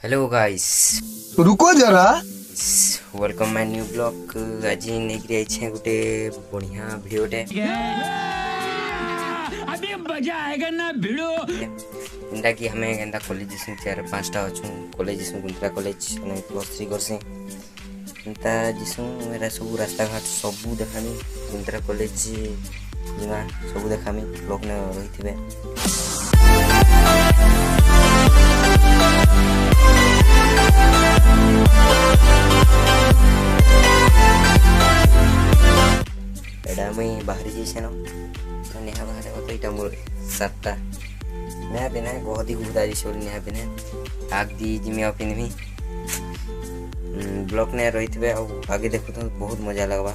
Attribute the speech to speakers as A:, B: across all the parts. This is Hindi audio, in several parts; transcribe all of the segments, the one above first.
A: हेलो गाइस,
B: रुको जरा।
A: Welcome my new blog. आज नेगरी आइछे गुटे बढ़िया वीडियोटे।
C: अभी मजा आएगा ना भिड़ो।
A: इंदा कि हमें एंदा कॉलेज से 4-5टा अछु कॉलेज से गुंत्रा कॉलेज ने +3 करसे इंता जिसु मेरा सब रास्ता घाट सब देखानी गुंत्रा कॉलेज जिमा सब देखामी ब्लॉग ने रहिथिबे। एडा मैं बाहरी जैसे न नेहा बाहर हो तो इटा मोर 7टा नेहा बिना बहुत ही गुदा जी सोल नेहा बिना आग दी जिमी अपन भी ब्लॉक ने रहितबे और आगे देखो तो बहुत मजा लगवा।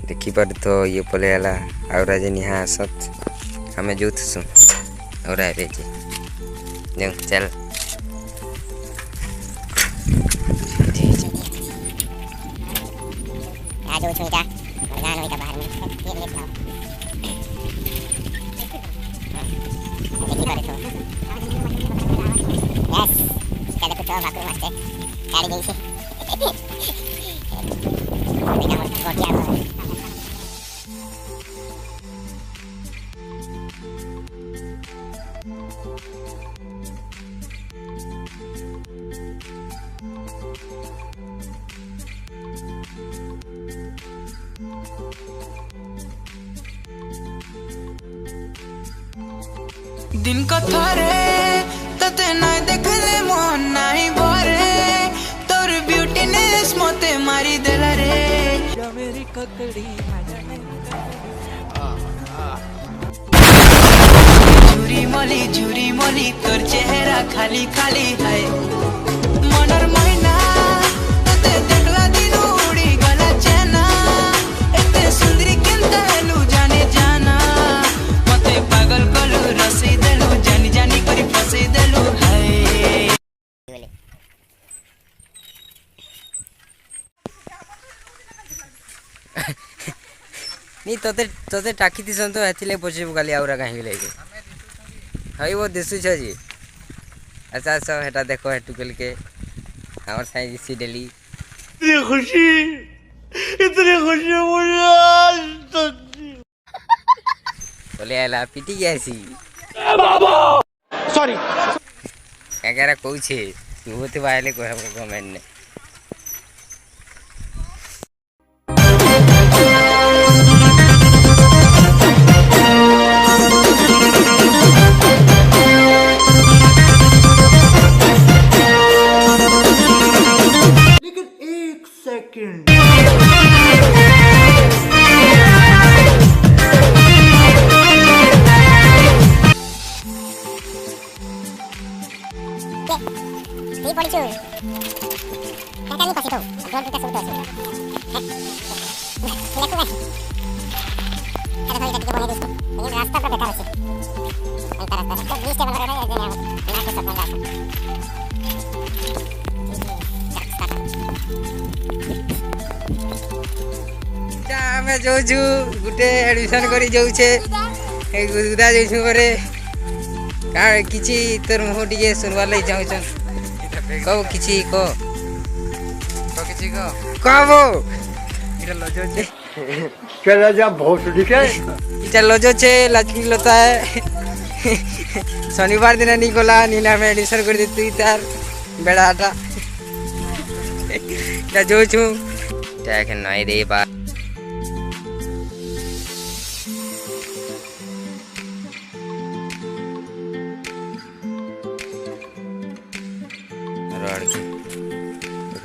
A: देखी पर तो ये पले आला और आज निहा सत हमें जो थसु और आ रे जी देख चल
D: आ जो छुईटा मजान होइता बाहर में ये ले जाओ देखी पर तो यस चले कुछ और बाकू मस्त गाड़ी गई से देखा मत कोटिया
E: दिन को थोरे तते नाय देखले मन नाई भरे तोर ब्यूटीनेस मोते मारी देला रे जा मेरी ककड़ी झूरी मोली तोर चेहरा खाली खाली है मनर मैना तते देखला दिन उड़ी गला चेना एते सुंदरी केनता हेलु जाने जाना मते पागल कलु रसी देलु जानी जानी करी फसे देलु हाय
A: नी तोते तोते टाकी दिसन तो एथिले पछे गाली आउरा काहे लेके हई वो दिसु छ जी। अच्छा अच्छा हेटा देखो हेटु कल के हमर साई जी डेली इतनी खुशी मुझे बोले आला पिटी गैसी बाबा सॉरी क्या कह रहा कोई छे बहुत वाले को हम कमेंट ने
D: ये पड़ी छु काका नहीं पसी तो डोर का सुट आछो लेको भाई अरे भाई कटी बने दोस्तों ये रास्ता पर बैठा है अंतर रास्ता तो 20 टेबल लगा है यहाँ ना के सब लगा
A: ता हमें जो छु गुटे एडमिशन करी जाउ छे ए गुदा जाउ छु करे का किछि तोर मुह टिके सुनवा ले जाउ छन कहो किछि को तो किछि को कहबो इटा लजो छे
B: चला जा बहुत दिखे
A: इटा लजो छे लक्ष्मी लता है शनिवार दिन निकोला नीना में एडमिशन कर दे तू तार बेड़ाटा ता जो छु ता के नई रे बा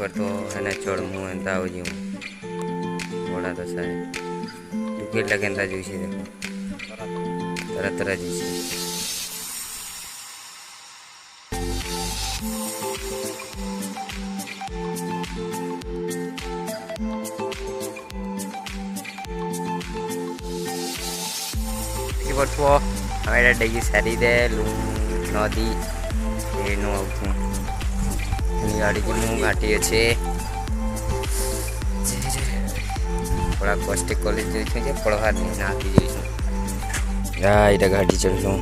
A: पर तो है ना चढ़ मुँह एंता हो जी बड़ा तो सारे टिकट लगे एंता जैसे देखो तरह तरह जैसे ଦେଖିପାରୁଥିବ ଆମେ ଏଇଟା ଡେଇକି ସାରିଦେ ନଦୀ ଏନୁ ଆଉଛୁ ଗାଡ଼ିକି ମୁଁ ଘାଟି ଅଛେ बड़ा कष्ट कॉलेज जाइछुं जे पढ़वार नहीं नाती जाइछुं एटा घाटी चढ़लुं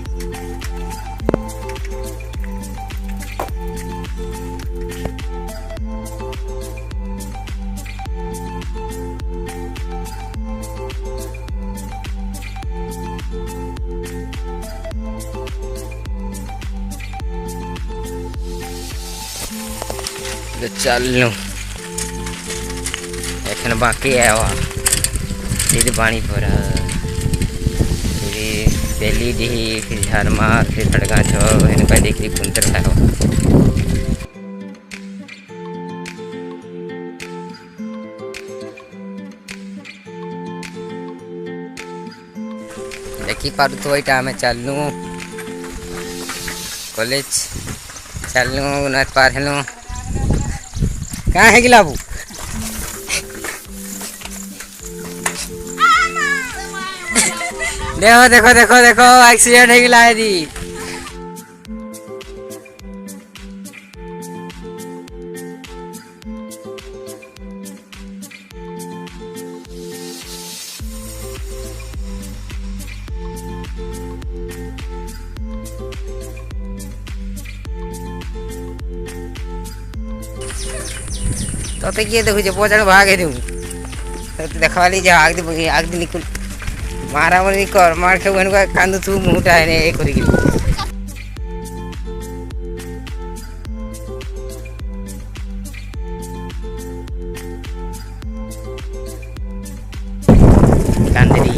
A: चलूं एखन बाकी है वहाँ फिर पानी भरा फिर बेली डी फिर झारमार फिर खड़गा छो इनका देखी कुंतर है देखी पार तो वही टाइम चलूँ कॉलेज चलूँ नद पार हेलूँ कहाँ है गिलाबू देखो देखो देखो देखो एक्सीडेंट है गिला है दी तो किए देखो जो पहुंचने भागे दूँ तो देखा ली जा आग दी निकल मारा मारी कर मार के कांदू तू मुटा है एक कांदरी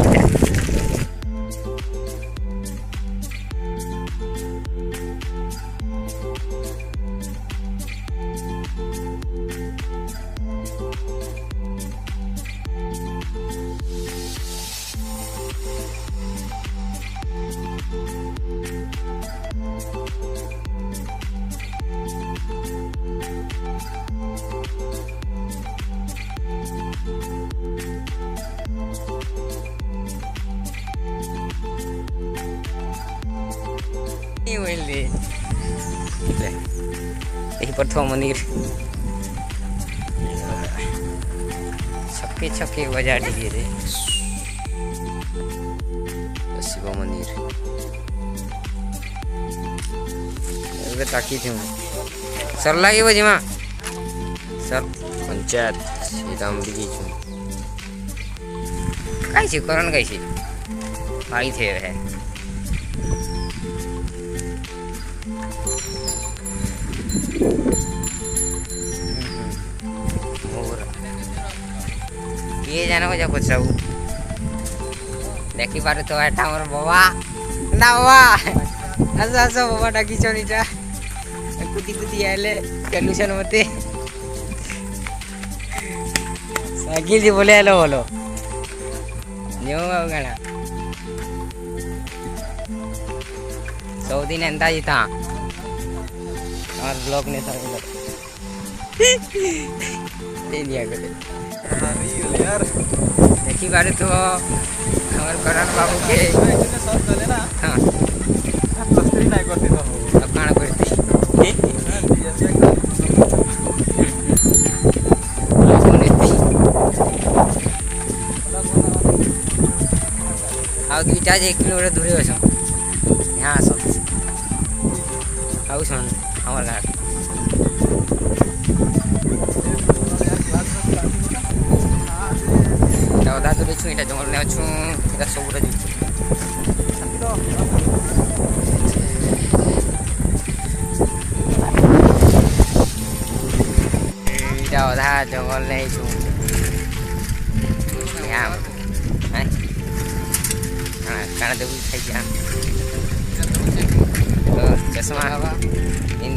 A: यही प्रथम मंदिर छक्के छक्के बजा दिए रे शिव मंदिर ताकि थी सर लगे बजे सर पंचायत सीतामढ़ी की छू कैसे करण कैसे आई थे है ये जाना को कुछ सब देखी पारे तो ऐटा मोर बाबा ना बाबा ऐसा ऐसा बाबा डाकी चोनीटा कुती कुती आले सॉल्यूशन मते साइकिल जी बोले हेलो बोलो न्यू गाना 100 दिन एंता जी था और ब्लॉग ने सारे दिया करे यार देखी बारे तो हमारे करण बाबू के हाँ नहीं करती तो अब खाना करती आउ दुईटा 1 किलोमीटर दूर हो यहाँ आस आउ सुन हमारे गाँव अधा दूर छू इटा जंगल में अच्छू इटा सब इटा अधा जंगल नहीं छू यहाँ खाना देवी खाई तो चश्मा हवा इन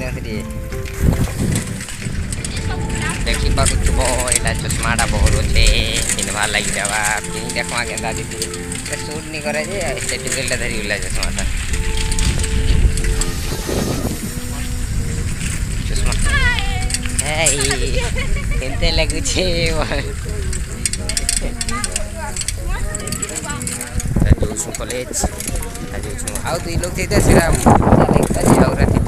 A: देखी पारुथुब एटा चश्माटा बहुत अच्छे पिन्हबार लगी जावा पिन देखवा केन्ता दीदी सूट नहीं करे जे सेफ्टी बेल्ट धरी उला चश्माटा चश्मा हे केनते लगु छे जाऊँ कॉलेज आउ दुई लोग थे सेरा आउ राति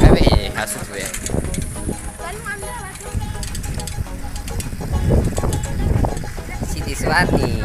A: अबे आसुवे सीधी स्वाद नहीं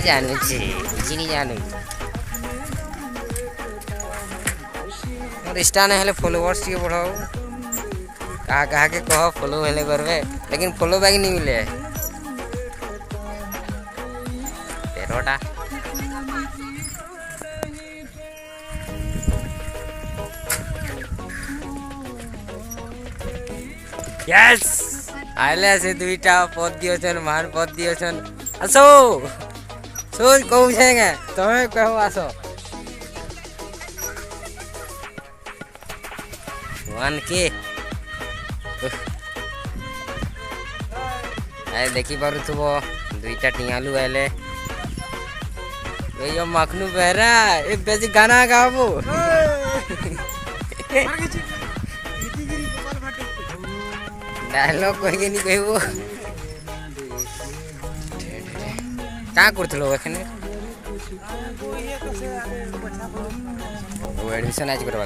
A: जानू किसी नहीं जानू मोर इंस्टा ने हेले फॉलोअर्स टी बढ़ाओ कहा के कह फॉलो हेले करबे लेकिन फॉलो बैक नहीं मिले 13टा यस आइले से दुईटा पद दियोछन मान पद दियोछन आसो सोच कहूँ छेंगे तुम्हें कहो आसो वन के आए देखी पारु थुबो दुईटा टिंगालू आइले यो मखनू बेहरा ए बेजी गाना गाबो डायलॉग कहि नहीं कहबो क्या करथलो एखने वो एडमिशन आज करवा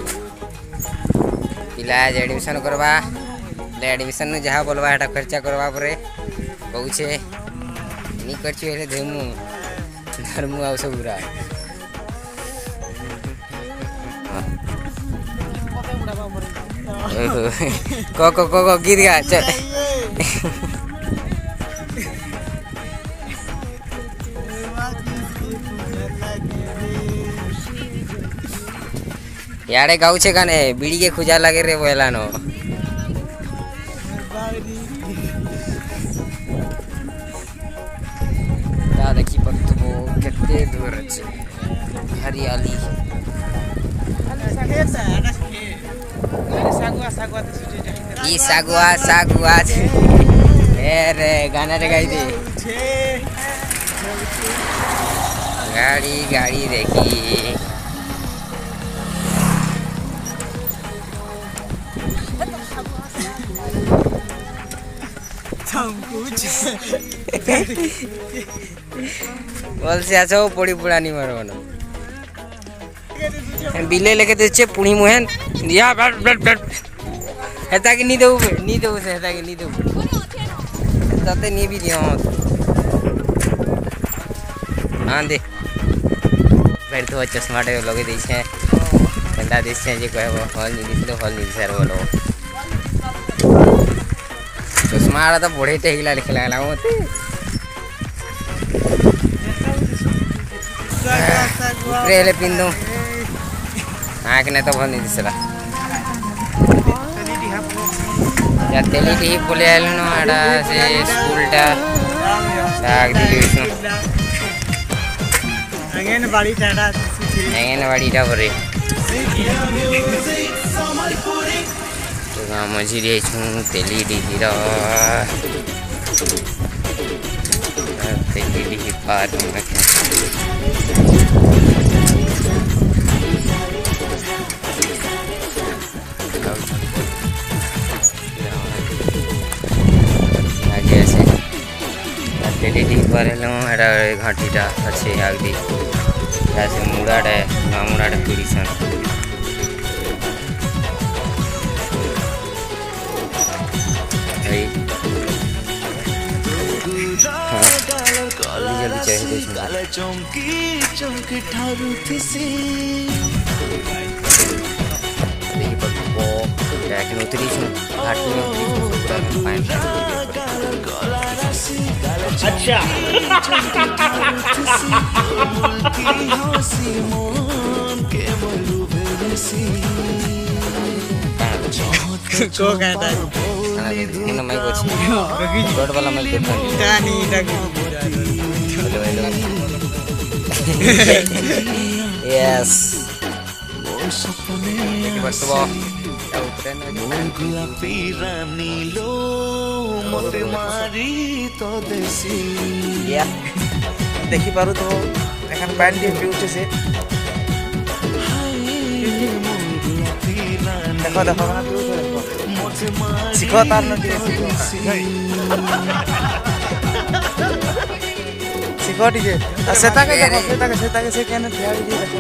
A: पिला आज एडमिशन करवा ले एडमिशन नु जहा बोलवा एटा खर्चा करवा परे कहू छे नी करछु हेले धेमु धर्मु आउ सब बुरा को गिर गया चल यारे गाँव छे गाने बीड़ी के खुजा लगे रे बोलानो देखी पत्तो कितने दूर अच्छे हरियाली ई सागुआ रे गाना रे गाई दे गाड़ी देखी बोल से आछो पड़ी पुरानी मारवानो बिले लेके देछे पुणी मुहेन या हेता के नी देउ से हेता के नी देउ तते नी भी दियो हां दे फिर तो चश्मा टे लगे दै छे कंदा दे छे जे कहबो हॉल नी दिसलो हॉल नी सर बोलो चश्मा आड़ा तो बड़े टेहिला लिखला मते प्रेले पिंदो आँख ने तो भल नहीं दिसला या तेली टी बोले आइल न आड़ा से स्कूलटा साग दिली विष्णु अंगनवाड़ी भरे तो गाँव मझी छूँ तेली डी तेली पार्क में तेली पर घाटीटा अच्छे आगदी से मुड़ाटे मुड़ाटे टूरिसन
C: अच्छा
F: को कहता है
A: मुन्ना माइक अछि रोड वाला माइक देता
F: गानी
A: यस देखि बसबो
E: गोलापी रानी लो मते मारी तो देसी
F: या देखि पारु तो एखन पानी दे पिउछे से देखो देखो ना पिउछे देखो सिखो तार न सिखो टिके सेता के देखो सेता के से केने ध्यान दे देखो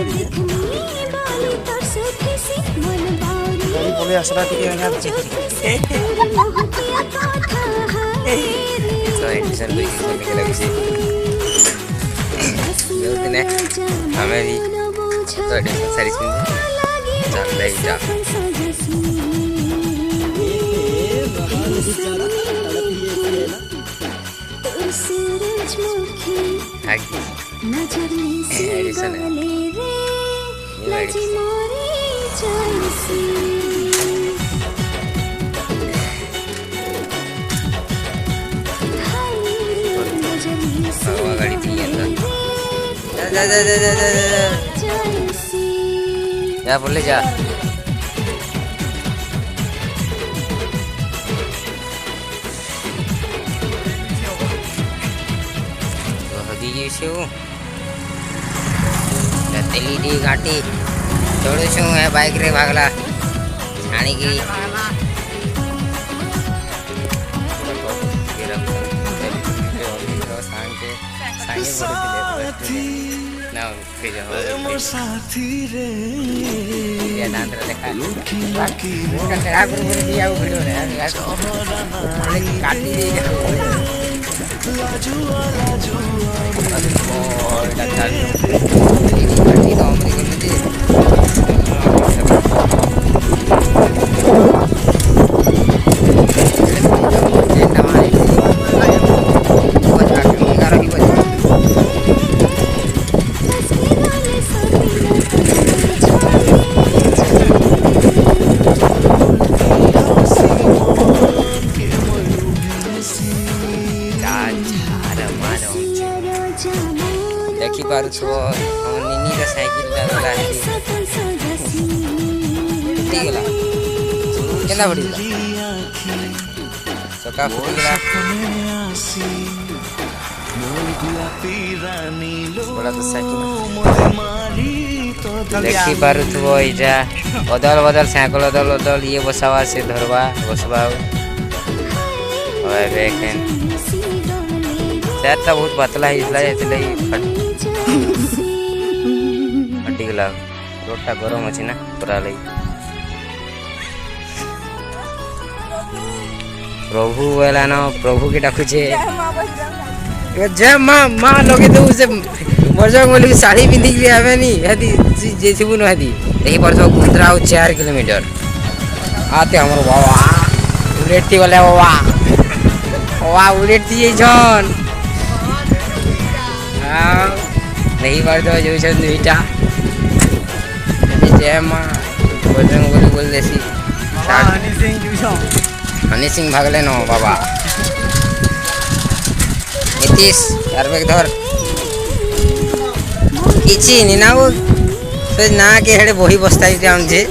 F: बोले असरा टिके यहाँ
A: तो एडिशन भी करने लगी सी ने हमें भी तो एडिशन सारी सुन चल ले जा एडिशन है गाड़ी थी जा बोले जा तेली घाटी छोड़ू छू है बाइक रे भागला छाणी की
E: साथी रे
A: ये नांदरा देखा वो खराब कर दिया वो वीडियो रे काटी दे लाजू और डॉक्टर काटी तो हमरे कर दे देखी पारु छो निनी रा साइकिल लागला है ठीक गला केना बड़ी चका फुट गला बड़ा तो साइकिल देखी पारु छो इजा बदल बदल साइकिल बदल ये बसावा से धरवा बसवा और देखें सेट बहुत पतला है इसलिए फटी गला रोडटा गरम अछि ना पूरा लई प्रभु वाला ना प्रभु के डाकु छे जय मां मां लगे तो उसे बजरंग बली की साड़ी पिंदी के आवे नी हदी जेसीबु न हदी एही पर तो गुंद्रा 4 किलोमीटर आते हमर बाबा उलेटती वाला बाबा वाह उलेटती जन नहीं बार तो जो छन दुईटा जय मां बजरंग बली बोल देसी हनी सिंह भागले न बाबा नीतीश यार धर किछि नि ना वो से ना के हेडे बही बस्ता जाम जे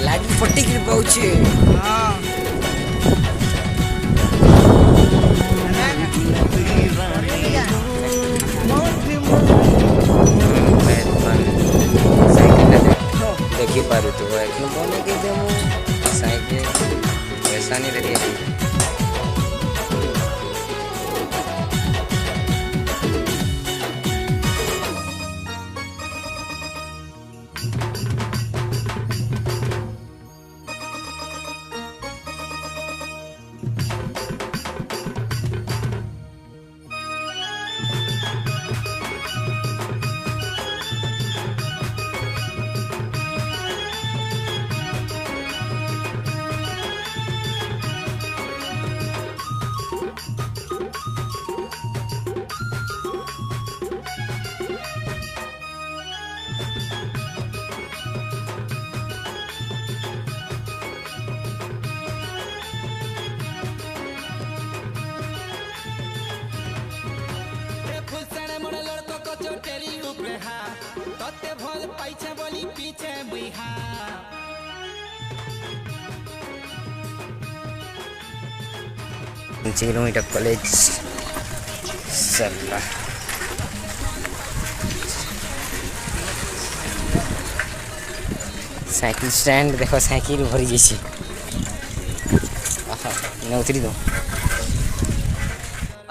A: लागी पट्टी के पहुंचे तो एक बने के देमु साइकिल पैसा नहीं दे रही किलोमीटर कॉलेज सरला साइकिल स्टैंड देखो साइकिल भरी जाइए उतरी दो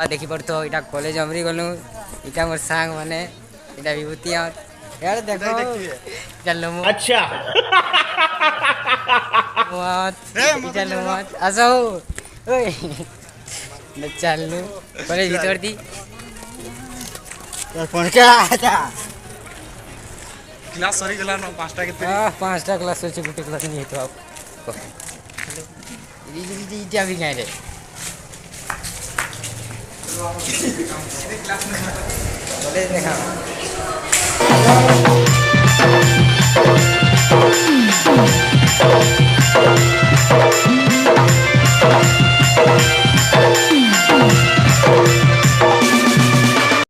A: देखी पड़तो इटा कॉलेज अमरी गलु इटा मोर सांग माने इटा विभूति यार देखो चलो
C: अच्छा
A: मत चलो मत आसो ओए चलू कॉलेज भीतर दी
F: क्लास सरी गला न 5टा के
A: 5टा क्लास होचे गुटे क्लास नहीं तो आप इटा भी गाय रे कॉलेज देखा